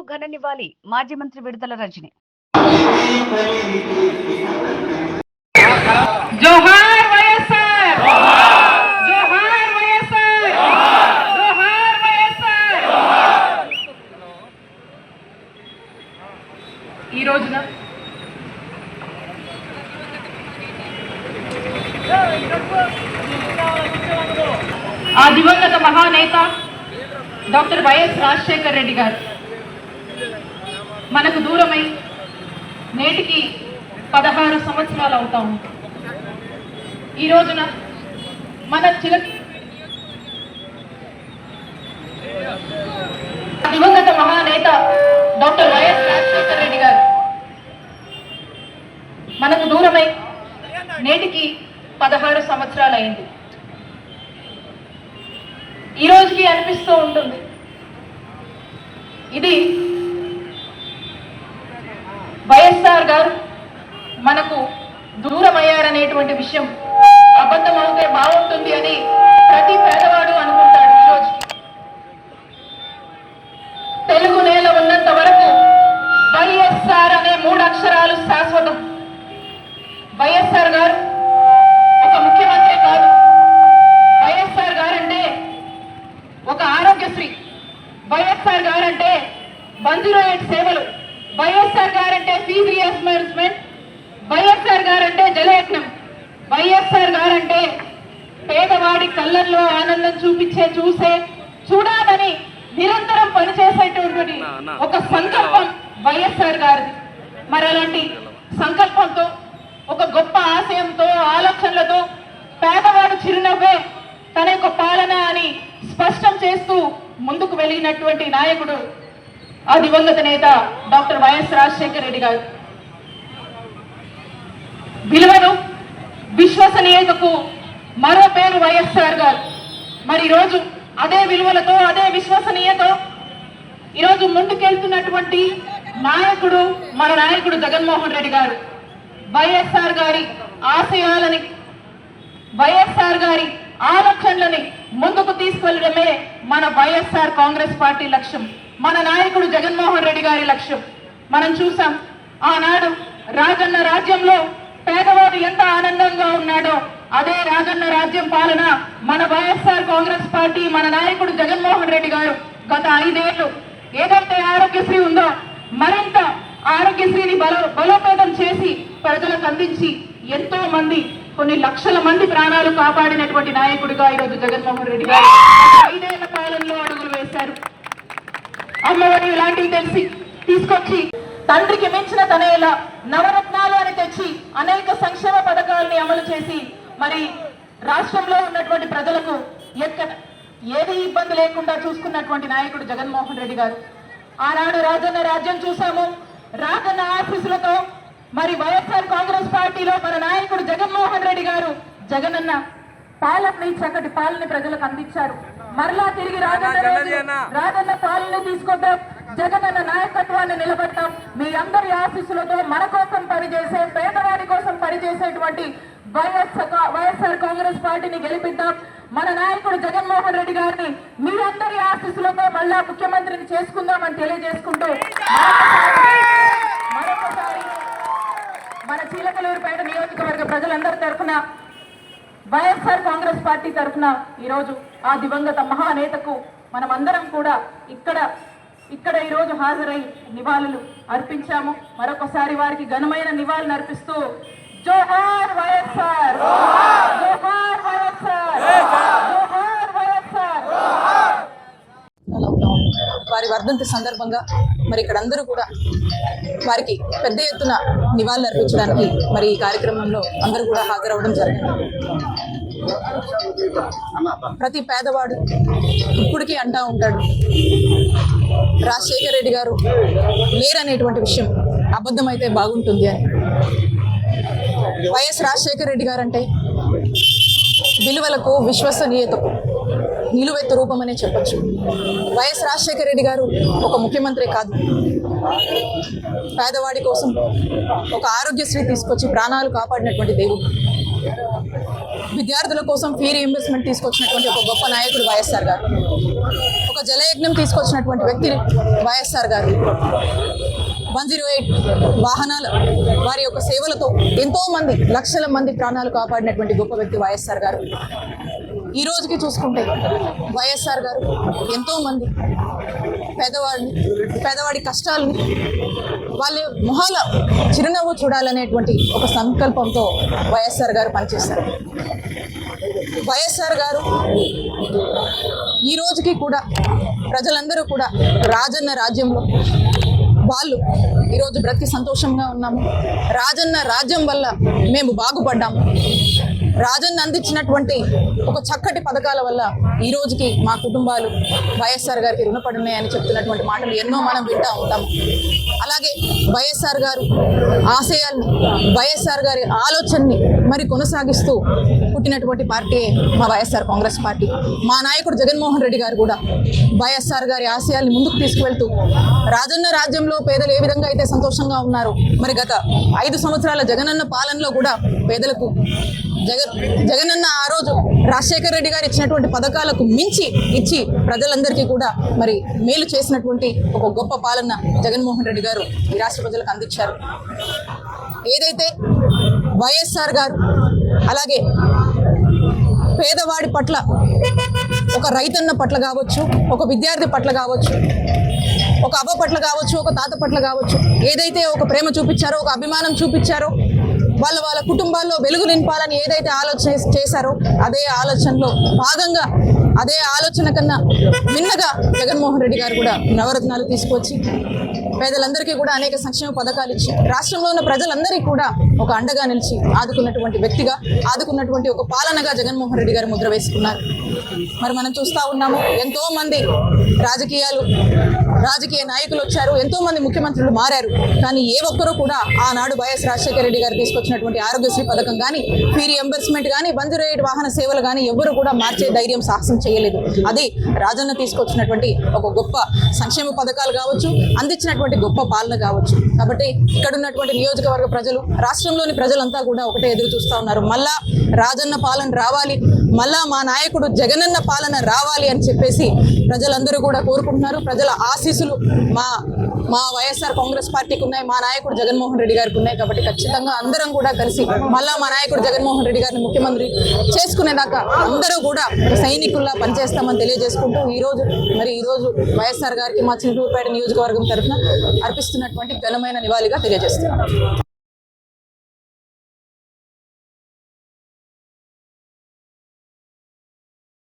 కు ఘన నివాళి మాజీ మంత్రి విడుదల రజని. జోహార్ వైఎస్ఆర్, జోహార్ వైఎస్ఆర్, జోహార్ వైఎస్ఆర్. ఈ రోజున ఆ దివంగత మహానేత డాక్టర్ వైఎస్ రాజశేఖర్ రెడ్డి గారు మనకు దూరమై నేటికి 16 సంవత్సరాలు అవుతా ఉంది. ఈ రోజున మన దివంగత మహానేత డాక్టర్ వైఎస్ రాజశేఖర్ రెడ్డి గారు మనకు దూరమై నేటికి 16 సంవత్సరాలు అయింది. ఈ రోజుకి అనిపిస్తూ ఉంటుంది ఇది వైఎస్ఆర్ గారు మనకు దూరం అయ్యారనేటువంటి విషయం అబద్ధం అవుతే బాగుంటుంది అని ప్రతి పేదవాడు అనుకుంటాడు. ఈ రోజుకి తెలుగు నేల ఉన్నంత వరకు వైఎస్ఆర్ అనే 3 అక్షరాలు శాశ్వతం. వైఎస్ఆర్ గారు ఒక ముఖ్యమంత్రి కాదు. వైఎస్ఆర్ గారంటే ఒక ఆరోగ్యశ్రీ, వైఎస్ఆర్ గారంటే 108 సేవలు, వైఎస్ఆర్ గారంటే ఫీజు రియంబర్స్మెంట్, వైఎస్ఆర్ గారంటే జలయజ్ఞం, వైఎస్ఆర్ గారంటే పేదవాడి కళ్ళల్లో ఆనందం చూడాలని నిరంతరం పనిచేసేటువంటి ఒక సంకల్పం వైఎస్ఆర్ గారిది. మరి అలాంటి సంకల్పంతో, ఒక గొప్ప ఆశయంతో, ఆలోచనలతో పేదవాడు చిరునవ్వే తన యొక్క పాలన అని స్పష్టం చేస్తూ ముందుకు వెళ్ళినటువంటి నాయకుడు ఆ దివంగత నేత డాక్టర్ వైఎస్ రాజశేఖర్ రెడ్డి గారు. విలువను, విశ్వసనీయతకు మరో పేరు వైఎస్ఆర్ గారు. మరి ఈరోజు అదే విలువలతో, అదే విశ్వసనీయతో ఈరోజు ముందుకెళ్తున్నటువంటి నాయకుడు మన నాయకుడు జగన్మోహన్ రెడ్డి గారు. వైఎస్ఆర్ గారి ఆశయాలని, వైఎస్ఆర్ గారి ఆలోచనలని ముందుకు తీసుకెళ్లడమే మన వైఎస్ఆర్ కాంగ్రెస్ పార్టీ లక్ష్యం, మన నాయకుడు జగన్మోహన్ రెడ్డి గారి లక్ష్యం. మనం చూసాం ఆనాడు రాజన్న రాజ్యంలో పేదవాడు ఎంత ఆనందంగా ఉన్నాడో అదే రాజన్న రాజ్యం పాలన మన వైఎస్ఆర్ కాంగ్రెస్ పార్టీ, మన నాయకుడు జగన్మోహన్ రెడ్డి గారు గత 5 ఏళ్లు ఏదైతే ఆరోగ్యశ్రీ ఉందో మరింత ఆరోగ్యశ్రీని బలోపేతం చేసి ప్రజలకు అందించి ఎంతో మంది, కొన్ని లక్షల మంది ప్రాణాలు కాపాడినటువంటి నాయకుడిగా ఈరోజు జగన్మోహన్ రెడ్డి గారు 5 ఏళ్ల పాలనలో అడుగులు వేశారు. అమ్మఒడి ఇలాంటివి తీసుకొచ్చి తండ్రికి మించిన తనేలా నవరత్నాలు అని తెచ్చి అనేక సంక్షేమ పథకాలని అమలు చేసి మరి రాష్ట్రంలో ఉన్నటువంటి ప్రజలకు ఏది ఇబ్బంది లేకుండా చూసుకున్నటువంటి నాయకుడు జగన్మోహన్ రెడ్డి గారు. ఆనాడు రాజన్న రాజ్యం చూసాము. రాజన్న ఆఫీసులతో మరి వైఎస్ఆర్ కాంగ్రెస్ పార్టీలో మన నాయకుడు జగన్మోహన్ రెడ్డి గారు జగనన్న పాలనని, చక్కటి పాలన ప్రజలకు అందించారు. మరలా తిరిగి రాజన్న పాలన తీసుకొద్దాం, జగనన్న నాయకత్వాన్ని నిలబెట్టాం. మీ అందరి ఆఫీసులతో మన కోసం పనిచేసే, పేదవాడి కోసం పనిచేసేటువంటి వైఎస్ఆర్ కాంగ్రెస్ పార్టీని గెలిపిద్దాం. మన నాయకుడు జగన్మోహన్ రెడ్డి గారిని మీ అందరి ఆఫీసులతో మళ్ళా ముఖ్యమంత్రిని చేసుకుందామని తెలియజేసుకుంటూ మరొకసారి మన చీలకలూరుపేట నియోజకవర్గ ప్రజలందరి తరఫున, వైఎస్ఆర్ కాంగ్రెస్ పార్టీ తరఫున ఈరోజు ఆ దివంగత మహానేతకు మనమందరం కూడా ఇక్కడ ఈరోజు హాజరై నివాళులు అర్పించాము. మరొకసారి వారికి ఘనమైన నివాళులు అర్పిస్తూ జోహార్ వైఎస్ఆర్, జోహార్ వైఎస్ఆర్, జోహార్ వైఎస్ఆర్. వారి వర్ధంతి సందర్భంగా మరి ఇక్కడ అందరూ కూడా వారికి పెద్ద ఎత్తున నివాళులు అర్పించడానికి మరి ఈ కార్యక్రమంలో అందరూ కూడా హాజరవడం జరిగింది. ప్రతి పేదవాడు ఇప్పటికీ అంటా ఉంటాడు రాజశేఖర్ రెడ్డి గారు లేరనేటువంటి విషయం అబద్ధమైతే బాగుంటుంది అని. వైఎస్ రాజశేఖర్ రెడ్డి గారు అంటే విలువలకు, విశ్వసనీయతకు నిలువెత్తు రూపమనే చెప్పచ్చు. వైఎస్ రాజశేఖర రెడ్డి గారు ఒక ముఖ్యమంత్రి కాదు, పేదవాడి కోసం ఒక ఆరోగ్యశ్రీ తీసుకొచ్చి ప్రాణాలు కాపాడినటువంటి దేవుడు. విద్యార్థుల కోసం ఫీ రీయింబర్స్మెంట్ తీసుకొచ్చినటువంటి ఒక గొప్ప నాయకుడు వైఎస్ఆర్ గారు. ఒక జలయజ్ఞం తీసుకొచ్చినటువంటి వ్యక్తి వైఎస్ఆర్ గారు. 108 వాహనాల వారి యొక్క సేవలతో ఎంతో మంది లక్షల మంది ప్రాణాలు కాపాడినటువంటి గొప్ప వ్యక్తి వైఎస్ఆర్ గారు. ఈ రోజుకి చూసుకుంటే వైఎస్ఆర్ గారు ఎంతో మంది పేదవాడి కష్టాలని వాళ్ళ మొహాల చిరునవ్వు చూడాలనేటువంటి ఒక సంకల్పంతో వైఎస్ఆర్ గారు పనిచేశారు. వైఎస్ఆర్ గారు ఈ రోజుకి కూడా ప్రజలందరూ కూడా రాజన్న రాజ్యంలో వాళ్ళు ఈరోజు బ్రతికి సంతోషంగా ఉన్నాము. రాజన్న రాజ్యం వల్ల మేము బాగుపడ్డాము. రాజన్న అందించినటువంటి ఒక చక్కటి పథకాల వల్ల ఈ రోజుకి మా కుటుంబాలు వైఎస్ఆర్ గారికి రుణపడి ఉన్నాయని చెప్తున్నటువంటి మాటలు ఎన్నో మనం వింటూ ఉంటాము. అలాగే వైఎస్ఆర్ గారు ఆశయాల్ని, వైఎస్ఆర్ గారి ఆలోచనని మరి కొనసాగిస్తూ పుట్టినటువంటి పార్టీ మా వైఎస్ఆర్ కాంగ్రెస్ పార్టీ. మా నాయకుడు జగన్మోహన్ రెడ్డి గారు కూడా వైఎస్ఆర్ గారి ఆశయాల్ని ముందుకు తీసుకువెళ్తూ రాజన్న రాజ్యంలో పేదలు ఏ విధంగా అయితే సంతోషంగా ఉన్నారో మరి గత 5 సంవత్సరాల జగనన్న పాలనలో కూడా పేదలకు జగనన్న ఆ రోజు రాజశేఖర రెడ్డి గారు ఇచ్చినటువంటి పథకాలకు మించి ఇచ్చి ప్రజలందరికీ కూడా మరి మేలు చేసినటువంటి ఒక గొప్ప పాలన జగన్మోహన్ రెడ్డి గారు ఈ రాష్ట్ర ప్రజలకు అందించారు. ఏదైతే వైఎస్ఆర్ గారు అలాగే పేదవాడి పట్ల, ఒక రైతన్న పట్ల కావచ్చు, ఒక విద్యార్థి పట్ల కావచ్చు, ఒక అవ్వ పట్ల కావచ్చు, ఒక తాత పట్ల కావచ్చు, ఏదైతే ఒక ప్రేమ చూపించారో, ఒక అభిమానం చూపించారో, వాళ్ళ కుటుంబాల్లో వెలుగు నింపాలని ఏదైతే ఆలోచన చేశారో అదే ఆలోచనలో భాగంగా, అదే ఆలోచన కన్నా మిన్నగా జగన్మోహన్ రెడ్డి గారు కూడా నవరత్నాలు తీసుకొచ్చి పేదలందరికీ కూడా అనేక సంక్షేమ పథకాలు ఇచ్చి రాష్ట్రంలో ఉన్న ప్రజలందరికీ కూడా ఒక అండగా నిలిచి ఆదుకున్నటువంటి వ్యక్తిగా, ఆదుకున్నటువంటి ఒక పాలనగా జగన్మోహన్ రెడ్డి గారు ముద్ర వేసుకున్నారు. మరి మనం చూస్తూ ఉన్నాము, ఎంతో మంది రాజకీయ నాయకులు వచ్చారు, ఎంతో మంది ముఖ్యమంత్రులు మారారు. కానీ ఏ ఒక్కరూ కూడా ఆనాడు వైఎస్ రాజశేఖర రెడ్డి గారు తీసుకొచ్చినటువంటి ఆరోగ్యశ్రీ పథకం కానీ, ఫీ రీయింబర్స్మెంట్ కానీ, 108 వాహన సేవలు కానీ ఎవ్వరూ కూడా మార్చే ధైర్యం, సాహసం చేయలేదు. అది రాజన్న తీసుకొచ్చినటువంటి ఒక గొప్ప సంక్షేమ పథకాలు కావచ్చు, అందించినటువంటి గొప్ప పాలన కావచ్చు. కాబట్టి ఇక్కడ ఉన్నటువంటి నియోజకవర్గ ప్రజలు, రాష్ట్రంలోని ప్రజలంతా కూడా ఒకటే ఎదురు చూస్తూ ఉన్నారు. మళ్ళా రాజన్న పాలన రావాలి, మళ్ళా మా నాయకుడు జగనన్న పాలన రావాలి అని చెప్పేసి ప్రజలందరూ కూడా కోరుకుంటున్నారు. ప్రజల ఆశీస్సులు మా వైఎస్ఆర్ కాంగ్రెస్ పార్టీకి ఉన్నాయి, మా నాయకుడు జగన్మోహన్ రెడ్డి గారికి ఉన్నాయి. కాబట్టి ఖచ్చితంగా అందరం కూడా కలిసి మళ్ళా మా నాయకుడు జగన్మోహన్ రెడ్డి గారిని ముఖ్యమంత్రి చేసుకునేదాకా అందరూ కూడా సైనికుల్లా పనిచేస్తామని తెలియజేసుకుంటూ ఈ రోజు వైఎస్ఆర్ గారికి మా చిలుకూరుపేట నియోజకవర్గం తరఫున అర్పిస్తున్నటువంటి ఘనమైన నివాళిగా తెలియజేస్తున్నాం.